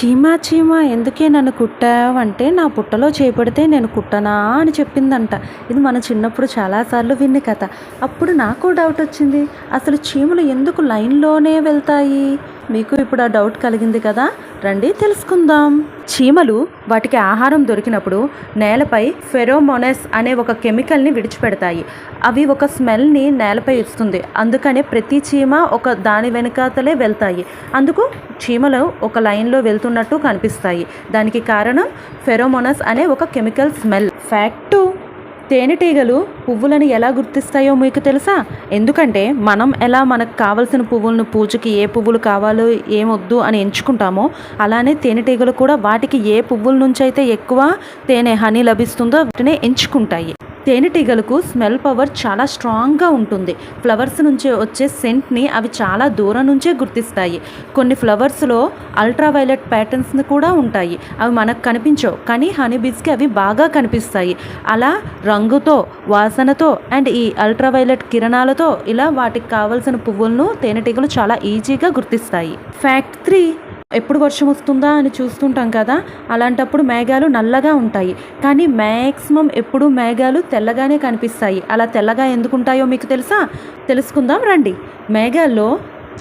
చీమా చీమా ఎందుకే నన్ను కుట్టావంటే నా పుట్టలో చేపడితే నేను కుట్టనా అని చెప్పిందంట. ఇది మన చిన్నప్పుడు చాలాసార్లు విన్న కథ. అప్పుడు నాకు డౌట్ వచ్చింది, అసలు చీమలు ఎందుకు లైన్లోనే వెళ్తాయి? మీకు ఇప్పుడు ఆ డౌట్ కలిగింది కదా, రండి తెలుసుకుందాం. చీమలు వాటికి ఆహారం దొరికినప్పుడు నేలపై ఫెరోమోనస్ అనే ఒక కెమికల్ని విడిచిపెడతాయి. అవి ఒక స్మెల్ని నేలపై ఇస్తుంది. అందుకనే ప్రతి చీమ ఒక దాని వెనుకాతలే వెళ్తాయి. అందుకు చీమలు ఒక లైన్లో వెళ్తున్నట్టు కనిపిస్తాయి. దానికి కారణం ఫెరోమోనస్ అనే ఒక కెమికల్ స్మెల్. ఫ్యాక్టు, తేనెటీగలు పువ్వులను ఎలా గుర్తిస్తాయో మీకు తెలుసా? ఎందుకంటే మనం ఎలా మనకు కావలసిన పువ్వులను, పూజకి ఏ పువ్వులు కావాలో ఏమొద్దు అని ఎంచుకుంటామో, అలానే తేనెటీగలు కూడా వాటికి ఏ పువ్వుల నుంచి అయితే ఎక్కువ తేనె హనీ లభిస్తుందో వాటిని ఎంచుకుంటాయి. తేనెటీగలకు స్మెల్ పవర్ చాలా స్ట్రాంగ్గా ఉంటుంది. ఫ్లవర్స్ నుంచి వచ్చే సెంట్ని అవి చాలా దూరం నుంచే గుర్తిస్తాయి. కొన్ని ఫ్లవర్స్లో అల్ట్రావైలెట్ ప్యాటర్న్స్ కూడా ఉంటాయి. అవి మనకు కనిపించవు, కానీ హనీబీస్కి అవి బాగా కనిపిస్తాయి. అలా రంగుతో, వాసనతో అండ్ ఈ అల్ట్రావైలెట్ కిరణాలతో ఇలా వాటికి కావలసిన పువ్వులను తేనెటీగలు చాలా ఈజీగా గుర్తిస్తాయి. ఫ్యాక్ట్ 3, ఎప్పుడు వర్షం వస్తుందా అని చూస్తుంటాం కదా, అలాంటప్పుడు మేఘాలు నల్లగా ఉంటాయి. కానీ మ్యాక్సిమం ఎప్పుడు మేఘాలు తెల్లగానే కనిపిస్తాయి. అలా తెల్లగా ఎందుకుంటాయో మీకు తెలుసా? తెలుసుకుందాం రండి. మేఘాల్లో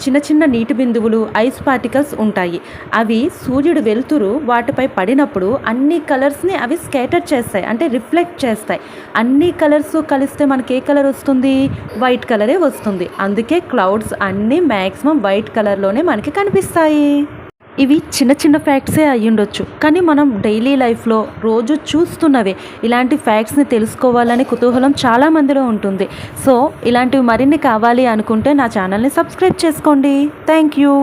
చిన్న చిన్న నీటి బిందువులు, ఐస్ పార్టికల్స్ ఉంటాయి. అవి సూర్యుడు వెలుతురు వాటిపై పడినప్పుడు అన్ని కలర్స్ని అవి స్కేటర్ చేస్తాయి, అంటే రిఫ్లెక్ట్ చేస్తాయి. అన్ని కలర్స్ కలిస్తే మనకి ఏ కలర్ వస్తుంది? వైట్ కలరే వస్తుంది. అందుకే క్లౌడ్స్ అన్నీ మ్యాక్సిమం వైట్ కలర్లోనే మనకి కనిపిస్తాయి. ఇవి చిన్న చిన్న ఫ్యాక్ట్సే అయ్యుండొచ్చు, కానీ మనం డైలీ లైఫ్లో రోజు చూస్తున్నవే. ఇలాంటి ఫ్యాక్ట్స్ని తెలుసుకోవాలని కుతూహలం చాలామందిలో ఉంటుంది. సో ఇలాంటివి మరిన్ని కావాలి అనుకుంటే నా ఛానల్ని సబ్స్క్రైబ్ చేసుకోండి. Thank you.